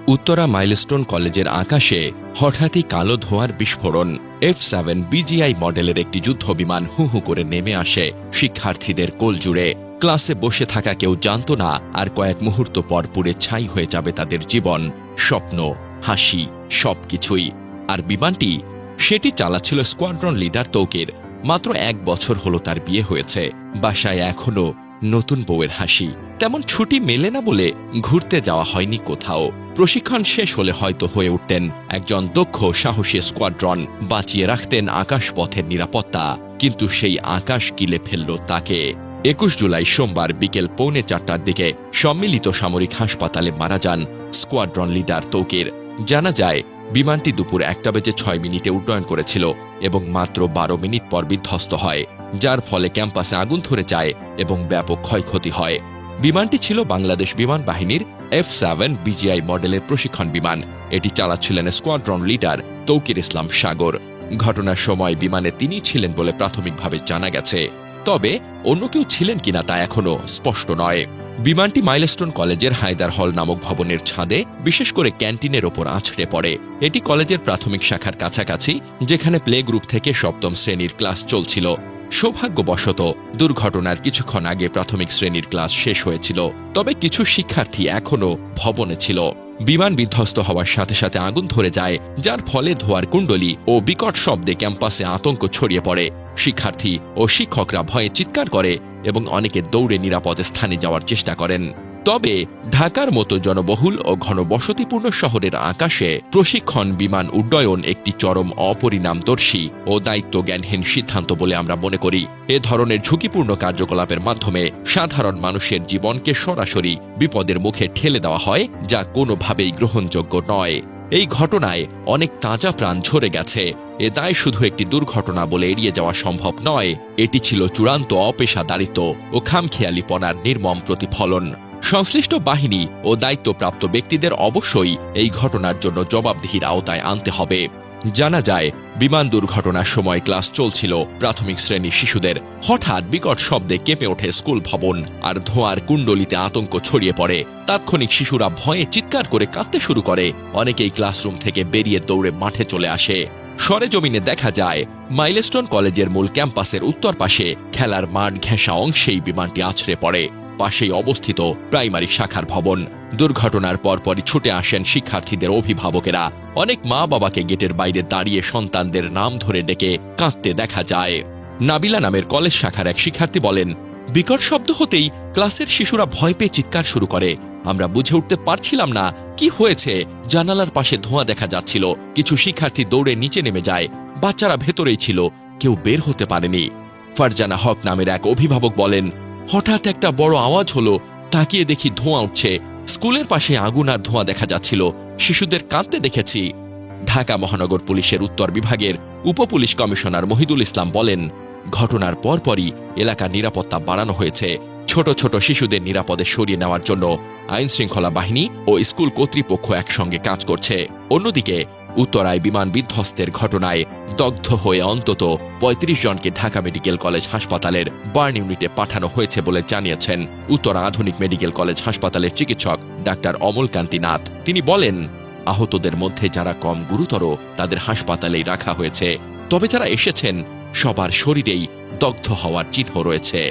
Uttara milestone কলেজের আকাশে হঠাৎই কালো ধোঁয়ার বিস্ফোরণ। F-7 BGI মডেলের একটি যুদ্ধবিমান হু হু করে নেমে আসে শিক্ষার্থীদের কোল জুড়ে। ক্লাসে বসে থাকা কেউ জানত না আর কয়েক মুহূর্ত পর পুড়ে ছাই হয়ে যাবে তাদের জীবন, স্বপ্ন, হাসি, সবকিছুই। আর বিমানটি সেটি চালাচ্ছিল স্কোয়াড্রন লিডার তৌকির। মাত্র 1 বছর হলো তার বিয়ে হয়েছে। বাসায় এখনো নতুন বউয়ের হাসি। তেমন ছুটি মেলে না বলে ঘুরতে যাওয়া হয়নি কোথাও। প্রশিক্ষণ শেষ হলে হয়তো হয়ে উঠতেন একজন দক্ষ সাহসী স্কোয়াড্রন, বাঁচিয়ে রাখতেন আকাশপথের নিরাপত্তা। কিন্তু সেই আকাশ গিলে ফেলল তাকে। 21 জুলাই সোমবার বিকেল 3:45টার দিকে সম্মিলিত সামরিক হাসপাতালে মারা যান স্কোয়াড্রন লিডার তৌকির। জানা যায় বিমানটি দুপুর 1:06 উড্ডয়ন করেছিল এবং মাত্র 12 মিনিট পর বিধ্বস্ত হয়, যার ফলে ক্যাম্পাসে আগুন ধরে যায় এবং ব্যাপক ক্ষয়ক্ষতি হয়। বিমানটি ছিল বাংলাদেশ বিমান বাহিনীর F-7 BGI মডেলের প্রশিক্ষণ বিমান। এটি চালাচ্ছিলেন স্কোয়াড্রন লিডার তৌকির ইসলাম সাগর। ঘটনার সময় বিমানে তিনি ছিলেন বলে প্রাথমিকভাবে জানা গেছে, তবে অন্য কেউ ছিলেন কিনা তা এখনও স্পষ্ট নয়। বিমানটি মাইলস্টোন কলেজের হায়দার হল নামক ভবনের ছাদে, বিশেষ করে ক্যান্টিনের ওপর আছড়ে পড়ে। এটি কলেজের প্রাথমিক শাখার কাছাকাছি, যেখানে প্লে গ্রুপ থেকে 7ম শ্রেণীর ক্লাস চলছিল। সৌভাগ্যবশত দুর্ঘটনার কিছুক্ষণ আগে প্রাথমিক শ্রেণীর ক্লাস শেষ হয়েছিল, তবে কিছু শিক্ষার্থী এখনও ভবনে ছিল। বিমান বিধ্বস্ত হওয়ার সাথে সাথে আগুন ধরে যায়, যার ফলে ধোঁয়ার কুণ্ডলী ও বিকট শব্দে ক্যাম্পাসে আতঙ্ক ছড়িয়ে পড়ে। শিক্ষার্থী ও শিক্ষকরা ভয়ে চিৎকার করে এবং অনেকে দৌড়ে নিরাপদ স্থানে যাওয়ার চেষ্টা করেন। তবে ঢাকার মতো জনবহুল ও ঘনবসতিপূর্ণ শহরের আকাশে প্রশিক্ষণ বিমান উড্ডয়ন একটি চরম অপরিণামদর্শী ও দায়িত্বজ্ঞানহীন সিদ্ধান্ত বলে আমরা মনে করি। এ ধরনের ঝুঁকিপূর্ণ কার্যকলাপের মাধ্যমে সাধারণ মানুষের জীবনকে সরাসরি বিপদের মুখে ঠেলে দেওয়া হয়, যা কোনোভাবেই গ্রহণযোগ্য নয়। এই ঘটনায় অনেক তাজা প্রাণ ঝরে গেছে। এ দায় শুধু একটি দুর্ঘটনা বলে এড়িয়ে যাওয়া সম্ভব নয়, এটি ছিল চূড়ান্ত অপেশাদারিত্ব ও খামখেয়ালিপনার নির্মম প্রতিফলন। সংশ্লিষ্ট বাহিনী ও দায়িত্বপ্রাপ্ত ব্যক্তিদের অবশ্যই এই ঘটনার জন্য জবাবদিহির আওতায় আনতে হবে। জানা যায় বিমান দুর্ঘটনার সময় ক্লাস চলছিল প্রাথমিক শ্রেণীর শিশুদের। হঠাৎ বিকট শব্দে কেঁপে ওঠে স্কুল ভবন, আর ধোঁয়ার কুণ্ডলিতে আতঙ্ক ছড়িয়ে পড়ে। তাৎক্ষণিক শিশুরা ভয়ে চিৎকার করে কাঁদতে শুরু করে। অনেকেই ক্লাসরুম থেকে বেরিয়ে দৌড়ে মাঠে চলে আসে। সরেজমিনে দেখা যায় মাইলস্টোন কলেজের মূল ক্যাম্পাসের উত্তর পাশে খেলার মাঠ ঘেঁষা অংশেই বিমানটি আছড়ে পড়ে। পাশেই অবস্থিত প্রাইমারি শাখার ভবন। দুর্ঘটনার পরপরই ছুটে আসেন শিক্ষার্থীদের অভিভাবকেরা। অনেক মা বাবাকে গেটের বাইরে দাঁড়িয়ে সন্তানদের নাম ধরে ডেকে কাঁদতে দেখা যায়। নাবিলা নামের কলেজ শাখার এক শিক্ষার্থী বলেন, বিকট শব্দ হতেই ক্লাসের শিশুরা ভয় পেয়ে চিৎকার শুরু করে। আমরা বুঝে উঠতে পারছিলাম না কি হয়েছে। জানালার পাশে ধোঁয়া দেখা যাচ্ছিল। কিছু শিক্ষার্থী দৌড়ে নিচে নেমে যায়। বাচ্চারা ভেতরেই ছিল, কেউ বের হতে পারেনি। ফারজানা হক নামের এক অভিভাবক বলেন, হঠাৎ একটা বড় আওয়াজ হলো, তাকিয়ে দেখি ধোঁয়া উঠছে। স্কুলের পাশে আগুন আর ধোঁয়া দেখা যাচ্ছিল। শিশুদের কাঁদতে দেখেছি। ঢাকা মহানগর পুলিশের উত্তর বিভাগের উপপুলিশ কমিশনার মহিদুল ইসলাম বলেন, ঘটনার পরপরই এলাকার নিরাপত্তা বাড়ানো হয়েছে। ছোট ছোট শিশুদের নিরাপদে সরিয়ে নেওয়ার জন্য আইনশৃঙ্খলা বাহিনী ও স্কুল কর্তৃপক্ষ একসঙ্গে কাজ করছে। অন্যদিকে উত্তরায় বিমান বিধ্বস্তের ঘটনায় দগ্ধ হয়ে অন্তত 35 জনকে ঢাকা মেডিকেল কলেজ হাসপাতালের বার্ন ইউনিটে পাঠানো হয়েছে বলে জানিয়েছেন উত্তরা আধুনিক মেডিকেল কলেজ হাসপাতালের চিকিৎসক ডাক্তার অমলকান্তি নাথ। তিনি বলেন, আহতদের মধ্যে যারা কম গুরুতর তাদের হাসপাতালেই রাখা হয়েছে, তবে যারা এসেছেন সবার শরীরেই দগ্ধ হওয়ার চিহ্ন রয়েছে।